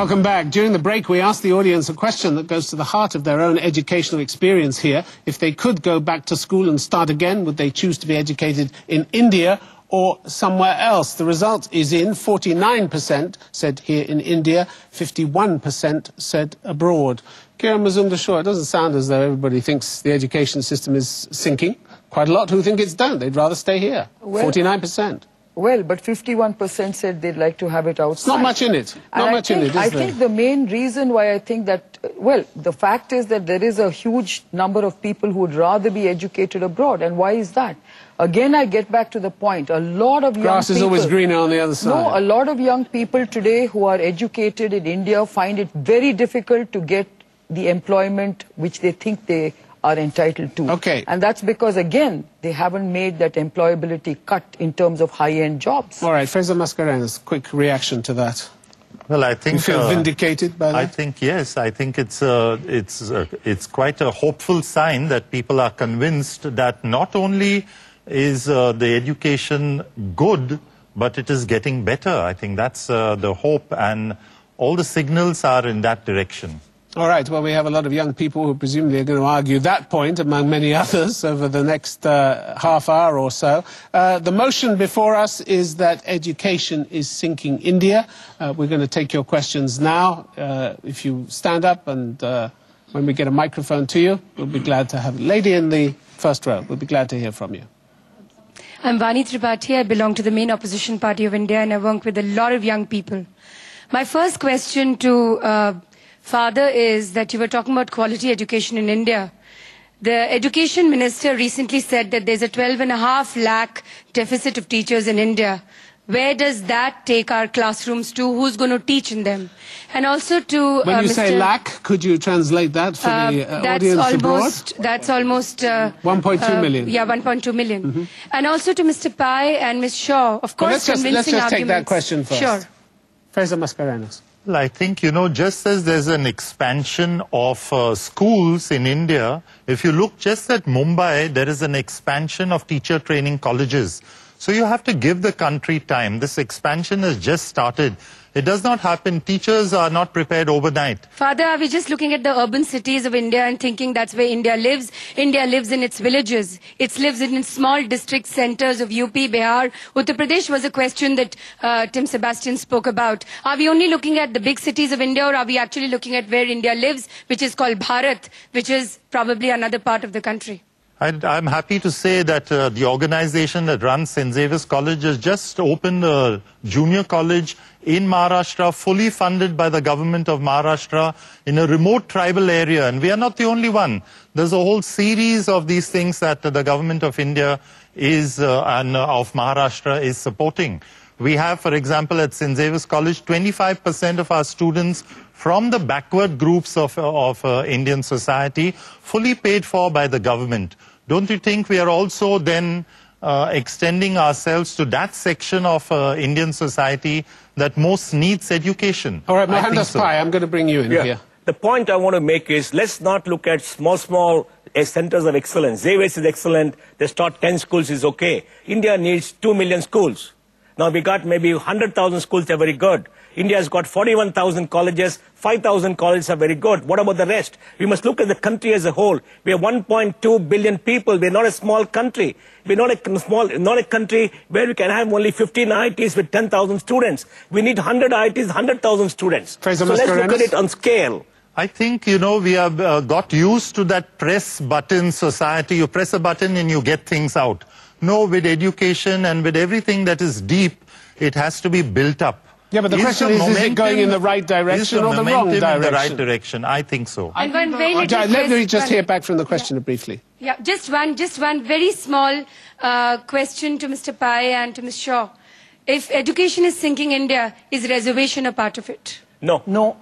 Welcome back. During the break, we asked the audience a question that goes to the heart of their own educational experience here. If they could go back to school and start again, would they choose to be educated in India or somewhere else? The result is in. 49% said here in India, 51% said abroad. Kiran Mazumdar-Shaw, it doesn't sound as though everybody thinks the education system is sinking. Quite a lot who think it's done. They'd rather stay here. 49%. Well, but 51% said they'd like to have it outside. It's not much in it. Not much in it, is there? I think the main reason why I think that, well, the fact is that there is a huge number of people who would rather be educated abroad. And why is that? Again, I get back to the point. A lot of young people... Grass is always greener on the other side. No, a lot of young people today who are educated in India find it very difficult to get the employment which they think they are entitled to. Okay. And that's because, again, they haven't made that employability cut in terms of high-end jobs. All right, Fraser Mascarenhas, quick reaction to that. Well, I think... You feel vindicated by that? I think, yes. I think it's quite a hopeful sign that people are convinced that not only is the education good, but it is getting better. I think that's the hope, and all the signals are in that direction. All right, well, we have a lot of young people who presumably are going to argue that point, among many others, over the next half hour or so. The motion before us is that education is sinking India. We're going to take your questions now. If you stand up and when we get a microphone to you, we'll be glad to have a lady in the first row. We'll be glad to hear from you. I'm Vani Tripathi. I belong to the main opposition party of India, and I work with a lot of young people. My first question to Father is that you were talking about quality education in India. The education minister recently said that there's a 12.5 lakh deficit of teachers in India. Where does that take our classrooms to? Who's going to teach in them? And also to when you say lakh, could you translate that for the audience abroad? That's almost 1.2 million. Yeah, 1.2 million. Mm-hmm. And also to Mr. Pai and Ms. Shaw, of course, let's convincing just arguments. take that question first. Sure. Fraser Mascarenhas. Well, I think, you know, just as there's an expansion of schools in India, if you look just at Mumbai, there is an expansion of teacher training colleges. So you have to give the country time. This expansion has just started. It does not happen. Teachers are not prepared overnight. Father, are we just looking at the urban cities of India and thinking that's where India lives? India lives in its villages. It lives in small district centers of UP, Bihar. Uttar Pradesh was a question that Tim Sebastian spoke about. Are we only looking at the big cities of India, or are we actually looking at where India lives, which is called Bharat, which is probably another part of the country? I'm happy to say that the organization that runs St. Xavier's College has just opened a junior college in Maharashtra, fully funded by the government of Maharashtra in a remote tribal area. And we are not the only one. There's a whole series of these things that the government of India is and of Maharashtra is supporting. We have, for example, at St. Xavier's College, 25% of our students from the backward groups of Indian society, fully paid for by the government. Don't you think we are also then extending ourselves to that section of Indian society that most needs education? All right, Mohandas Pai, I'm going to bring you in here. The point I want to make is, let's not look at small centers of excellence. Xavier's is excellent. They start 10 schools is okay. India needs 2 million schools. Now we got maybe 100,000 schools are very good. India has got 41,000 colleges, 5,000 colleges are very good. What about the rest? We must look at the country as a whole. We are 1.2 billion people. We're not a small country. We're not a country where we can have only 15 IITs with 10,000 students. We need 100 IITs, 100,000 students. So let's look at it on scale. I think, you know, we have got used to that press button society. You press a button and you get things out. No, with education and with everything that is deep, it has to be built up. Yeah, but the question is it going in the right direction or the wrong direction? In the right direction, I think so. And let me just hear back from the questioner briefly. Yeah, just one very small question to Mr. Pai and to Ms. Shaw. If education is sinking India, is reservation a part of it? No. No.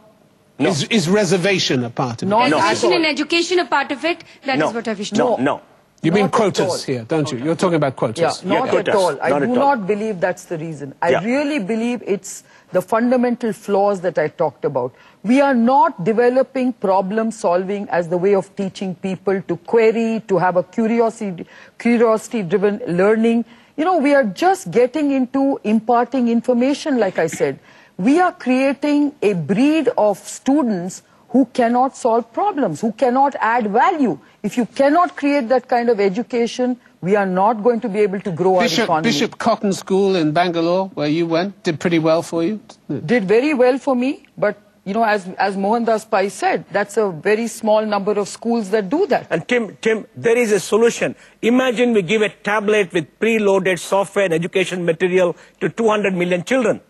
No. Is reservation a part of it? No. Reservation and education a part of it? That is what I wish to know. No. You mean quotas here, don't you? You're talking about quotas. Yeah, not at all. I do not believe that's the reason. I really believe it's the fundamental flaws that I talked about. We are not developing problem solving as the way of teaching people to query, to have a curiosity-driven learning. You know, we are just getting into imparting information, like I said. we are creating a breed of students who cannot solve problems, who cannot add value. If you cannot create that kind of education, we are not going to be able to grow our economy. Bishop Cotton School in Bangalore, where you went, did pretty well for you? Did very well for me, but you know, as Mohandas said, that's a very small number of schools that do that. And Tim, there is a solution. Imagine we give a tablet with preloaded software and education material to 200 million children.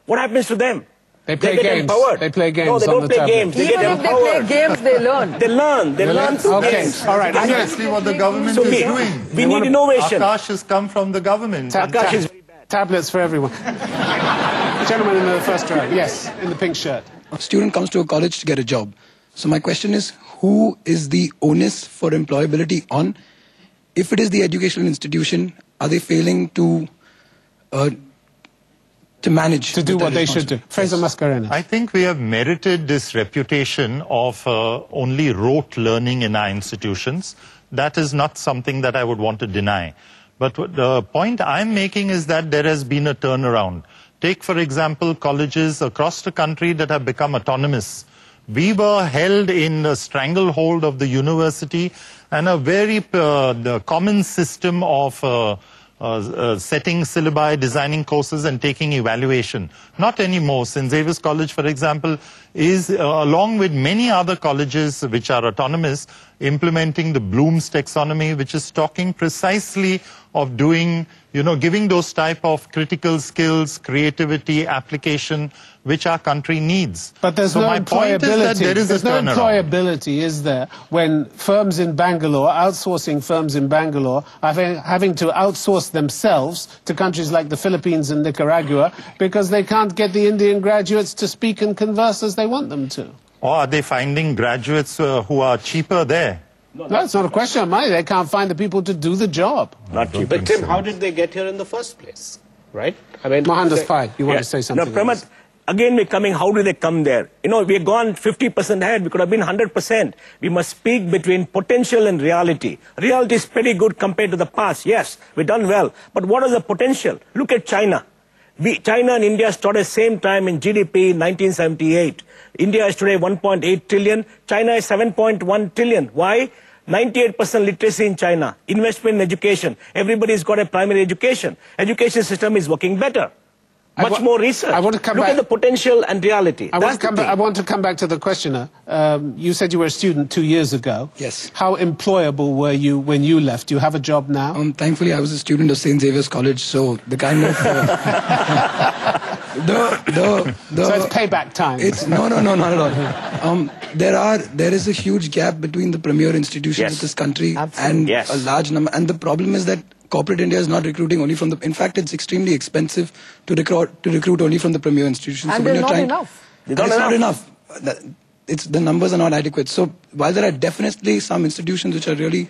What happens to them? They play games. Empowered. They play games. No, they don't play games. They Even get if empowered. they play games, they learn. They learn. They learn through games. All right. Actually, what the government is doing. We need innovation. Akash has come from the government. Akash is very bad. Tablets for everyone. Gentleman in the first row. Yes, in the pink shirt. A student comes to a college to get a job. So my question is, who is the onus for employability on? If it is the educational institution, are they failing to manage? To do what they should do. Fraser Mascarenhas. I think we have merited this reputation of only rote learning in our institutions. That is not something that I would want to deny. But the point I'm making is that there has been a turnaround. Take, for example, colleges across the country that have become autonomous. We were held in the stranglehold of the university and a very common system of setting syllabi, designing courses and taking evaluation. Not anymore. St. Xavier's College, for example, is, along with many other colleges which are autonomous, implementing the Bloom's taxonomy, which is talking precisely of doing, giving those type of critical skills, creativity, application, which our country needs. But there's no employability. There's no employability, is there, when firms in Bangalore, outsourcing firms in Bangalore, are having to outsource themselves to countries like the Philippines and Nicaragua because they can't get the Indian graduates to speak and converse as they want them to? Or are they finding graduates who are cheaper there? No, it's not a question of money. They can't find the people to do the job. Not cheaper. But Tim, how did they get here in the first place? Right? I mean, Mohandas, you want to say something? No, Pramad, again we're coming, how do they come there? We've gone 50% ahead, we could have been 100%. We must speak between potential and reality. Reality is pretty good compared to the past, yes, we've done well. But what is the potential? Look at China. China and India started at the same time in GDP in 1978. India is today 1.8 trillion, China is 7.1 trillion. Why? 98% literacy in China, investment in education. Everybody's got a primary education. Education system is working better. Much more research. Look at the potential and reality. I want to come back to the questioner. You said you were a student 2 years ago. Yes. How employable were you when you left? Do you have a job now? Thankfully, I was a student of St. Xavier's College, so the kind of... So it's payback time. No, not at all. There is a huge gap between the premier institutions of this country and a large number. And the problem is that corporate India is not recruiting only from the... In fact, it's extremely expensive to recruit only from the premier institutions. And so they're not enough. It's not enough. The numbers are not adequate. So while there are definitely some institutions which are really...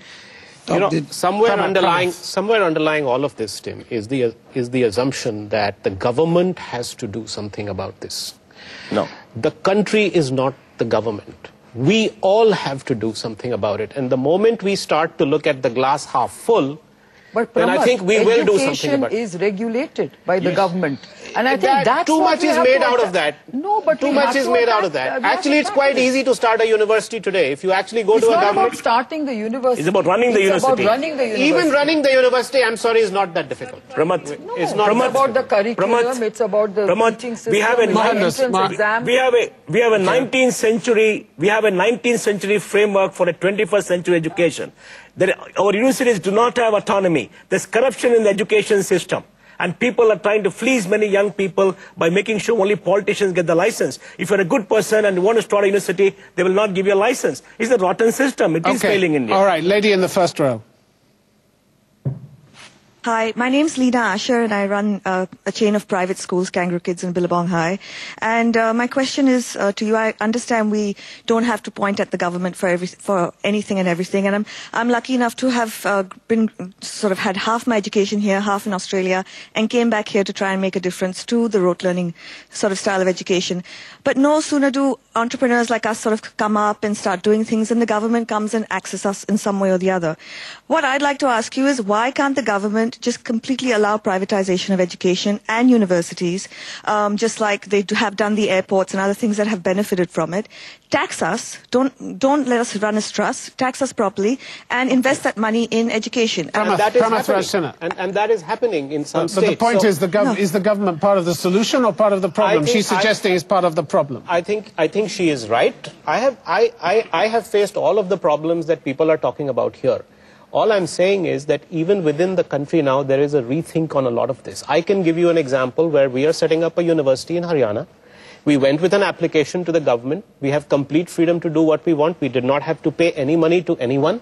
somewhere underlying all of this, Tim, is the assumption that the government has to do something about this. No. The country is not the government. We all have to do something about it. And the moment we start to look at the glass half full, then I think we will do something about it. Education is regulated by the government. And I think that's too much is made out of that. No, but too much is made out of that. Actually, it's quite easy to start a university today. If you actually go to a government... It's not about starting the university. It's about running the university. It's about running the university. Even running the university, I'm sorry, is not that difficult. Pramad, it's not about the curriculum, it's about the teaching system. We have a 19th century framework for a 21st century education. Our universities do not have autonomy. There's corruption in the education system. And people are trying to fleece many young people by making sure only politicians get the license. If you're a good person and you want to start a university, they will not give you a license. It's a rotten system. It is failing India. All right, lady in the first row. Hi, my name's Leena Asher and I run a chain of private schools, Kangaroo Kids in Billabong High. And my question is to you. I understand we don't have to point at the government for anything and everything. And I'm lucky enough to have had half my education here, half in Australia, and came back here to try and make a difference to the rote learning sort of style of education. But no sooner do entrepreneurs like us sort of come up and start doing things and the government comes and axes us in some way or the other. What I'd like to ask you is why can't the government government just completely allow privatization of education and universities, just like they have done the airports and other things that have benefited from it. Tax us, don't let us run as trust, tax us properly, and invest that money in education. And that is happening. And that is happening in some states. But the point is, is the government part of the solution or part of the problem? She's suggesting it's part of the problem. I think she is right. I have faced all of the problems that people are talking about here. All I'm saying is that even within the country now, there is a rethink on a lot of this. I can give you an example where we are setting up a university in Haryana. We went with an application to the government. We have complete freedom to do what we want. We did not have to pay any money to anyone.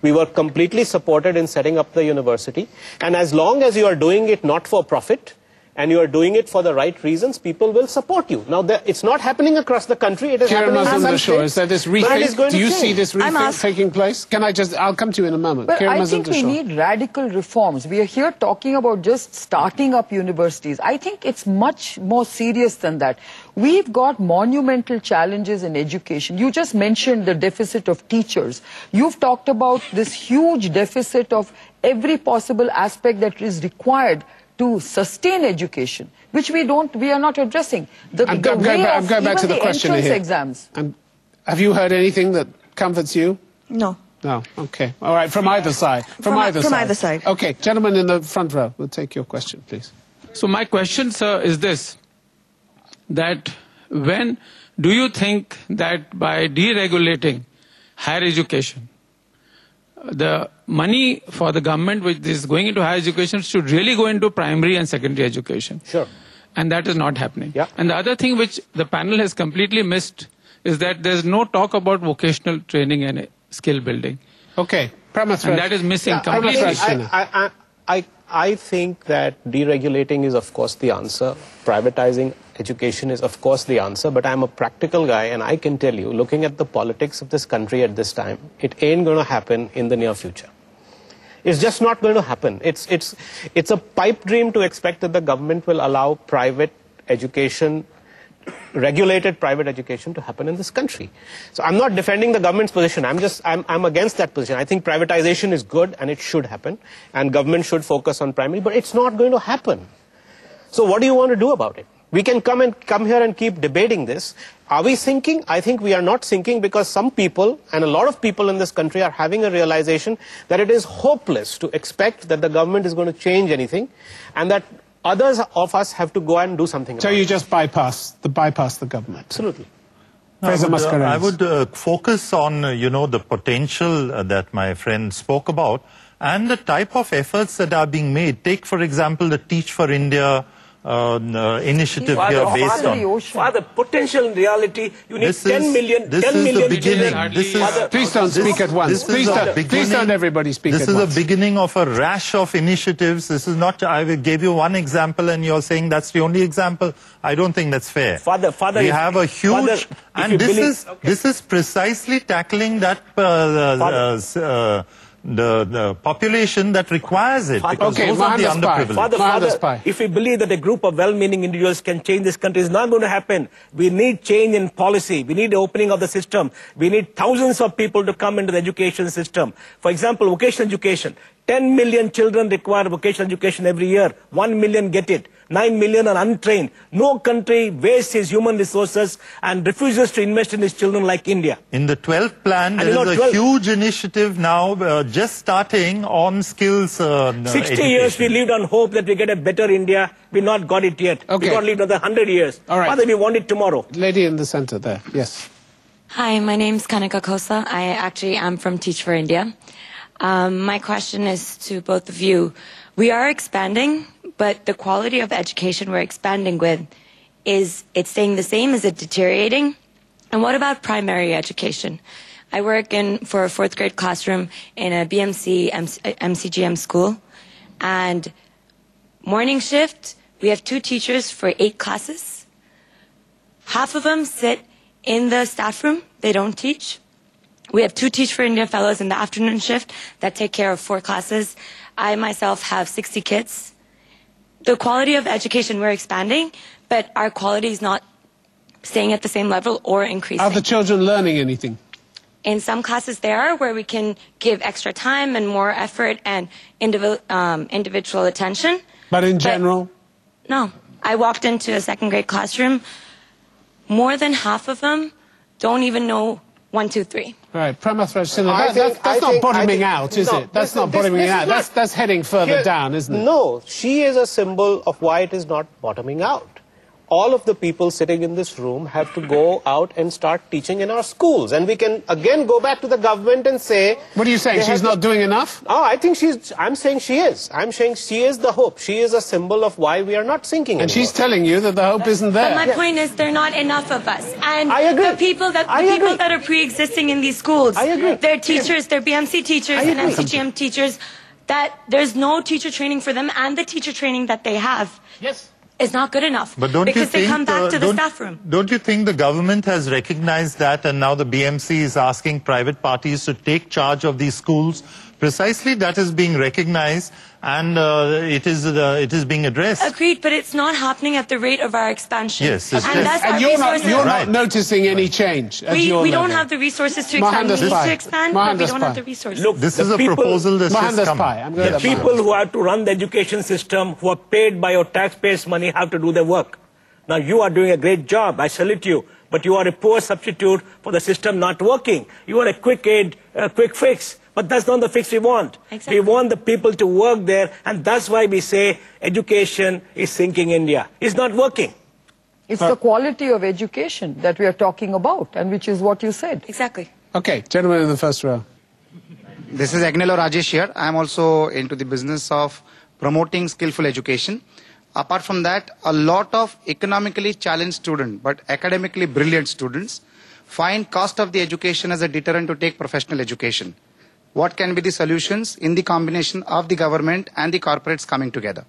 We were completely supported in setting up the university. And as long as you are doing it not for profit, and you are doing it for the right reasons, people will support you. Now, it's not happening across the country. It is happening in some Mazumdar-Shaw, is there this rethink? Do you see this rethink taking place? I'll come to you in a moment. But I think we need radical reforms. We are here talking about just starting up universities. I think it's much more serious than that. We've got monumental challenges in education. You just mentioned the deficit of teachers. You've talked about this huge deficit of every possible aspect that is required to sustain education, which we are not addressing. I'm going back to the question here. Exams. Have you heard anything that comforts you? No. No, okay. All right, from either side. From either side. Okay, gentlemen in the front row, we'll take your question, please. So my question, sir, is this, that when do you think that by deregulating higher education, the money for the government which is going into higher education should really go into primary and secondary education? Sure. And that is not happening. Yeah. And the other thing which the panel has completely missed is that there's no talk about vocational training and skill building. Okay. And that is missing completely. I think that deregulating is, of course, the answer. Privatizing education is, of course, the answer. But I'm a practical guy, and I can tell you, looking at the politics of this country at this time, it ain't going to happen in the near future. It's just not going to happen. It's a pipe dream to expect that the government will allow private education, regulated private education to happen in this country. So I'm not defending the government's position. I'm against that position. I think privatization is good and it should happen, and government should focus on primary, but it's not going to happen. So what do you want to do about it? We can come here and keep debating this. Are we sinking? I think we are not sinking, because some people, and a lot of people in this country, are having a realization that it is hopeless to expect that the government is going to change anything, and that others of us have to go and do something about it. So you just bypass the government? Absolutely. I would focus on, the potential that my friend spoke about, and the type of efforts that are being made. Take, for example, the Teach for India initiative here based on... Father, potential in reality, you need 10 million children. Please don't speak at once. Please don't everybody speak at once. This is the beginning of a rash of initiatives. This is not... I gave you one example and you're saying that's the only example. I don't think that's fair. Father, we have a huge... and this is precisely tackling that... the population that requires it, because those are the underprivileged. Father, if we believe that a group of well-meaning individuals can change this country, it's not going to happen. We need change in policy. We need the opening of the system. We need thousands of people to come into the education system. For example, vocational education. 10 million children require vocational education every year. 1 million get it. 9 million are untrained. No country wastes its human resources and refuses to invest in its children like India. In the 12th plan, there is a huge initiative now just starting on skills 60 education. years we lived on hope that we get a better India. We not got it yet. Okay. We got to live another 100 years. All right. Father, we want it tomorrow. Lady in the center there. Yes. Hi, my name's Kanika Kosa. I actually am from Teach for India. My question is to both of you. We are expanding, but the quality of education we're expanding with, is it staying the same? Is it deteriorating? And what about primary education? I work for a 4th grade classroom in a BMC MCGM school, and morning shift, we have 2 teachers for 8 classes. Half of them sit in the staff room. They don't teach. We have 2 Teach for India fellows in the afternoon shift that take care of 4 classes. I myself have 60 kids. The quality of education, we're expanding, but our quality is not staying at the same level or increasing. Are the children learning anything? In some classes there are where we can give extra time and more effort and individual attention. But in general? No. I walked into a second grade classroom. More than half of them don't even know 1, 2, 3. Right, that's not bottoming out, is it? That's not bottoming out. That's heading further down, isn't it? No, she is a symbol of why it is not bottoming out. All of the people sitting in this room have to go out and start teaching in our schools. And we can again go back to the government and say... What are you saying? She's not doing enough? Oh, I'm saying she is. I'm saying she is the hope. She is a symbol of why we are not sinking anymore. And she's telling you that the hope isn't there. But my point is, there are not enough of us. And I agree. The people that are pre-existing in these schools, they're teachers, they're BMC teachers and MCGM teachers, that there's no teacher training for them, and the teacher training that they have. Yes. Is not good enough. But don't because you think, they come back to the staff room. Don't you think the government has recognized that, and now the BMC is asking private parties to take charge of these schools? Precisely that is being recognized, and it is being addressed. Agreed, but it's not happening at the rate of our expansion. Yes, and you're not noticing any change. We don't have the resources to expand. We need to expand, but we don't have the resources. Look, this is a proposal that's just come. The people who have to run the education system, who are paid by your taxpayers' money, have to do their work. Now, you are doing a great job. I salute you. But you are a poor substitute for the system not working. You are a quick aid, a quick fix. But that's not the fix we want. Exactly. We want the people to work there, and that's why we say education is sinking India. It's not working. It's the quality of education that we are talking about, and which is what you said. Exactly. Okay, gentleman in the first row. This is Agnello Rajesh here. I am also into the business of promoting skillful education. Apart from that, a lot of economically challenged students, but academically brilliant students, find cost of the education as a deterrent to take professional education. What can be the solutions in the combination of the government and the corporates coming together?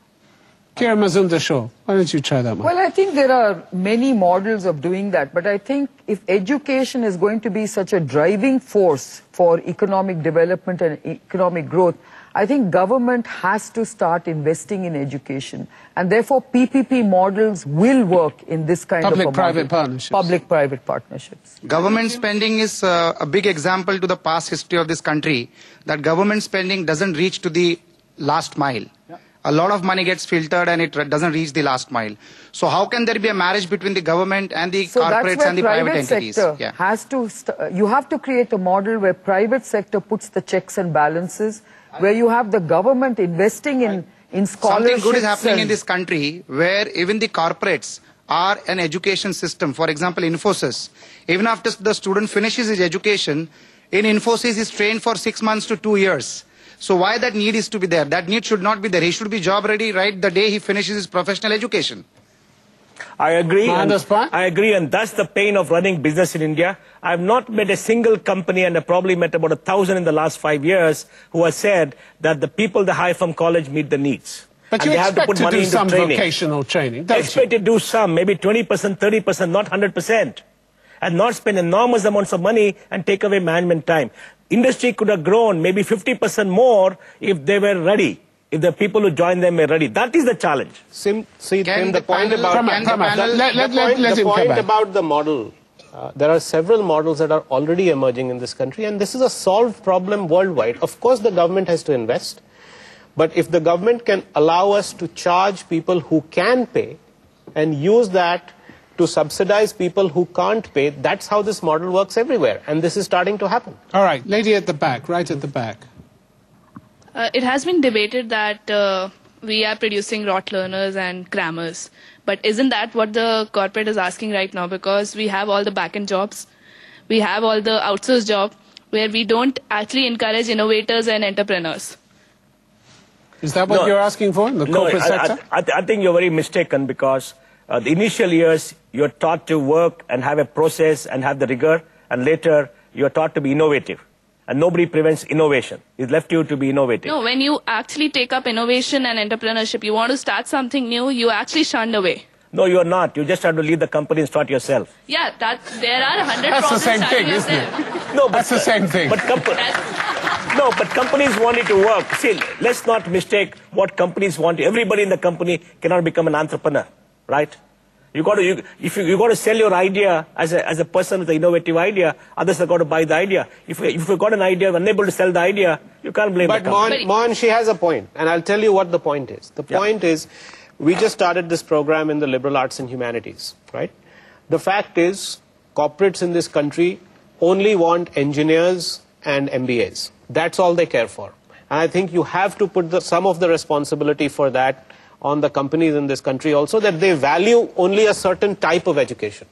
Kira Mazumdar-Shaw, why don't you try that one? Well, I think there are many models of doing that, but I think if education is going to be such a driving force for economic development and economic growth, I think government has to start investing in education. And therefore, PPP models will work in this kind of a model. Public-private partnerships. Public-private partnerships. Government spending is a big example to the past history of this country, that government spending doesn't reach to the last mile. Yeah. A lot of money gets filtered and it doesn't reach the last mile. So how can there be a marriage between the government and the corporates and the private entities? Sector has to you have to create a model where private sector puts the checks and balances, where you have the government investing in scholarships. Something good is happening in this country where even the corporates are an education system. For example, Infosys. Even after the student finishes his education, in Infosys is trained for 6 months to 2 years. So why that need is to be there? That need should not be there. He should be job ready right the day he finishes his professional education. I agree. I agree, and that's the pain of running business in India. I have not met a single company, and I probably met about 1,000 in the last 5 years, who have said that the people they hire from college meet the needs. But you expect to do some vocational training, don't you? Expect to do some, maybe 20%, 30%, not 100%. And not spend enormous amounts of money and take away management time. Industry could have grown maybe 50% more if they were ready. If the people who join them were ready. That is the challenge. The point about the model, there are several models that are already emerging in this country, and this is a solved problem worldwide. Of course, the government has to invest, but if the government can allow us to charge people who can pay and use that to subsidize people who can't pay, that's how this model works everywhere, and this is starting to happen. All right, lady at the back, right at the back. It has been debated that we are producing rot learners and crammers. But isn't that what the corporate is asking right now? Because we have all the back-end jobs, we have all the outsourced jobs, where we don't actually encourage innovators and entrepreneurs. Is that what you're asking for in the corporate sector? I think you're very mistaken, because the initial years, you're taught to work and have a process and have the rigor, and later you're taught to be innovative. And nobody prevents innovation. It's left you to be innovative. No, when you actually take up innovation and entrepreneurship, you want to start something new, you actually shunned away. No, you're not. You just have to leave the company and start yourself. Yeah, there are 100 That's the problems same thing, isn't yourself. it? No, that's the same thing. But no, but companies want it to work. See, let's not mistake what companies want. Everybody in the company cannot become an entrepreneur, right? You got to sell your idea as a person with an innovative idea. Others have got to buy the idea. If you've got an idea, unable to sell the idea, you can't blame the company. But Mohan, she has a point, and I'll tell you what the point is. The point is, we just started this program in the liberal arts and humanities, right? The fact is, corporates in this country only want engineers and MBAs. That's all they care for. And I think you have to put some of the responsibility for that on the companies in this country also, that they value only a certain type of education.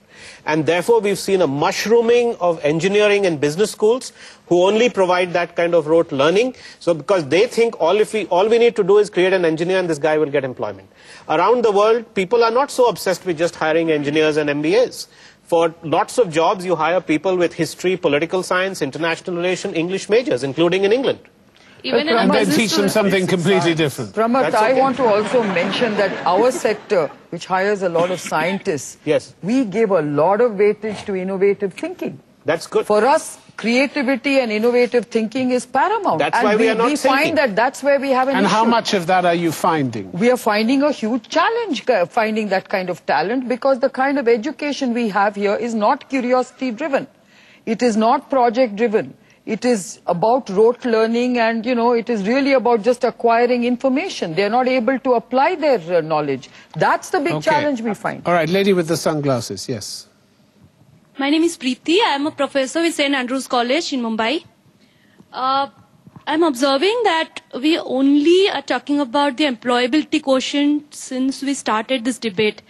And therefore, we've seen a mushrooming of engineering and business schools who only provide that kind of rote learning. So because they think all we need to do is create an engineer and this guy will get employment. Around the world, people are not so obsessed with just hiring engineers and MBAs. For lots of jobs, you hire people with history, political science, international relations, English majors, including in England. And then teach them something completely different. Pramath, I want to also mention that our sector, which hires a lot of scientists, we give a lot of weightage to innovative thinking. That's good. For us, creativity and innovative thinking is paramount. That's why we are not thinking. We find that that's where we have an issue. And how much of that are you finding? We are finding a huge challenge finding that kind of talent, because the kind of education we have here is not curiosity driven. It is not project driven. It is about rote learning, and it is really about just acquiring information. They are not able to apply their knowledge. That's the big challenge we find. All right, lady with the sunglasses, yes. My name is Preeti. I am a professor with St. Andrews College in Mumbai. I'm observing that we only are talking about the employability quotient since we started this debate.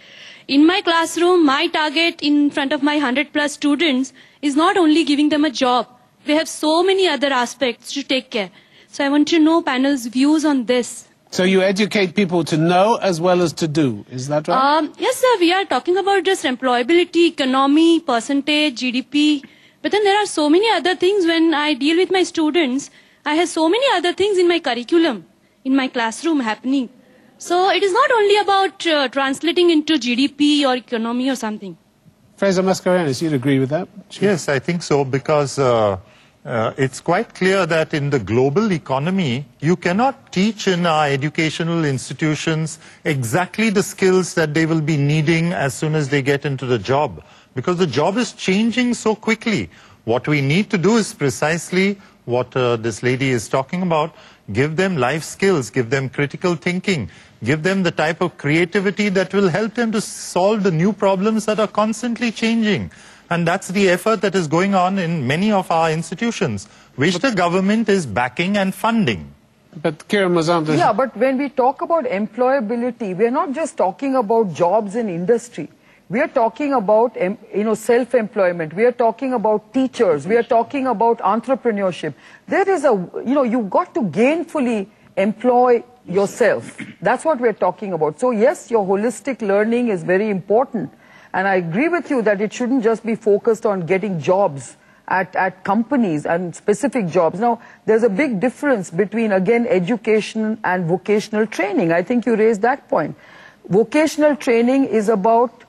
In my classroom, my target in front of my 100+ students is not only giving them a job. We have so many other aspects to take care. So I want to know panel's views on this. So you educate people to know as well as to do, is that right? Yes, sir. We are talking about just employability, economy, percentage, GDP. But then there are so many other things when I deal with my students. I have so many other things in my curriculum, in my classroom happening. So it is not only about translating into GDP or economy or something. Fraser Mascarenhas, you'd agree with that? Yes, I think so, because it's quite clear that in the global economy, you cannot teach in our educational institutions exactly the skills that they will be needing as soon as they get into the job, because the job is changing so quickly. What we need to do is precisely what this lady is talking about. Give them life skills, give them critical thinking, give them the type of creativity that will help them to solve the new problems that are constantly changing. And that's the effort that is going on in many of our institutions, which the government is backing and funding. But Kiran Mazumdar... Yeah, but when we talk about employability, we're not just talking about jobs in industry. We are talking about, self-employment. We are talking about teachers. We are talking about entrepreneurship. There is you've got to gainfully employ yourself. That's what we're talking about. So yes, your holistic learning is very important. And I agree with you that it shouldn't just be focused on getting jobs at companies and specific jobs. Now, there's a big difference between, again, education and vocational training. I think you raised that point. Vocational training is about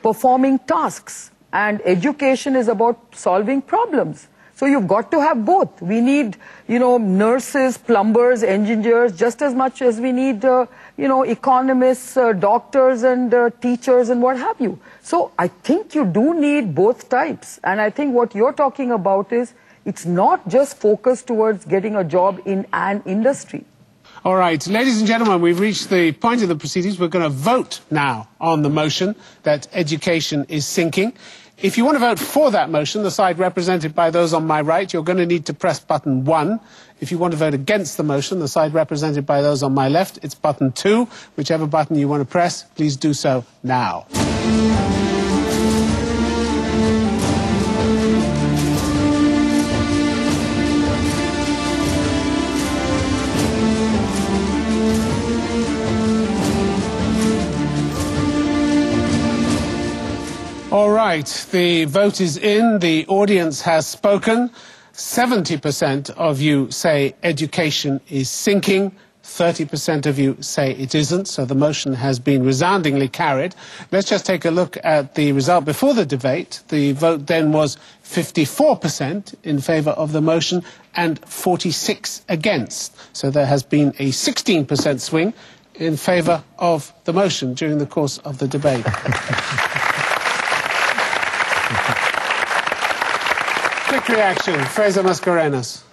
performing tasks, and education is about solving problems. So you've got to have both. We need, nurses, plumbers, engineers, just as much as we need, economists, doctors and teachers and what have you. So I think you do need both types. And I think what you're talking about is, it's not just focused towards getting a job in an industry. All right, ladies and gentlemen, we've reached the point of the proceedings. We're going to vote now on the motion that education is sinking. If you want to vote for that motion, the side represented by those on my right, you're going to need to press button 1. If you want to vote against the motion, the side represented by those on my left, it's button 2. Whichever button you want to press, please do so now. All right, the vote is in. The audience has spoken. 70% of you say education is sinking. 30% of you say it isn't. So the motion has been resoundingly carried. Let's just take a look at the result before the debate. The vote then was 54% in favour of the motion and 46% against. So there has been a 16% swing in favour of the motion during the course of the debate. Quick reaction, Fraser Mascarenhas.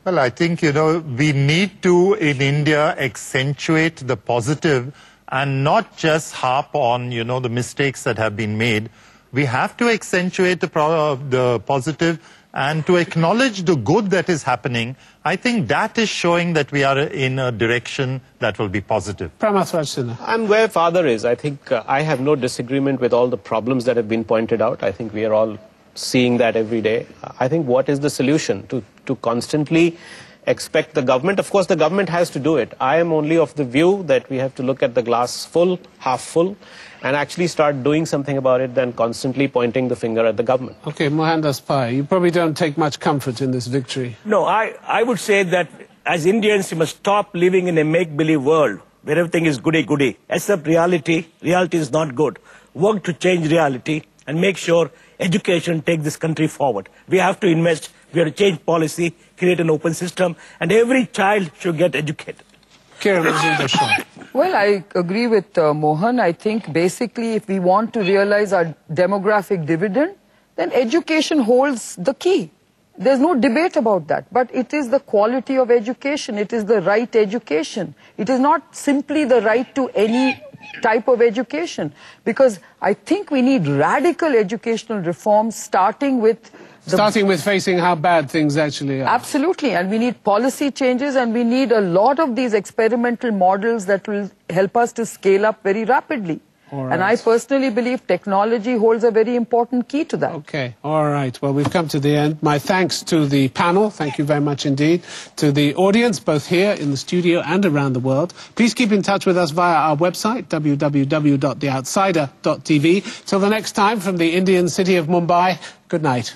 Well, I think, we need to, in India, accentuate the positive and not just harp on, the mistakes that have been made. We have to accentuate the positive and to acknowledge the good that is happening. I think that is showing that we are in a direction that will be positive. I'm where Father is. I think I have no disagreement with all the problems that have been pointed out. I think we are all seeing that every day. I think what is the solution? To constantly expect the government. Of course, the government has to do it. I am only of the view that we have to look at the glass full, half full, and actually start doing something about it than constantly pointing the finger at the government. Okay, Mohandas Pai, you probably don't take much comfort in this victory. No, I would say that as Indians, we must stop living in a make-believe world where everything is goody-goody. Accept reality. Reality is not good. Work to change reality and make sure education takes this country forward. We have to invest. We have to change policy, create an open system, and every child should get educated. Well, I agree with Mohan. I think basically if we want to realize our demographic dividend, then education holds the key. There's no debate about that. But it is the quality of education. It is the right education. It is not simply the right to any type of education. Because I think we need radical educational reforms starting with facing how bad things actually are. Absolutely, and we need policy changes, and we need a lot of these experimental models that will help us to scale up very rapidly. Right. And I personally believe technology holds a very important key to that. Okay, all right. Well, we've come to the end. My thanks to the panel. Thank you very much indeed. To the audience, both here in the studio and around the world. Please keep in touch with us via our website, www.theoutsider.tv. Till the next time, from the Indian city of Mumbai, good night.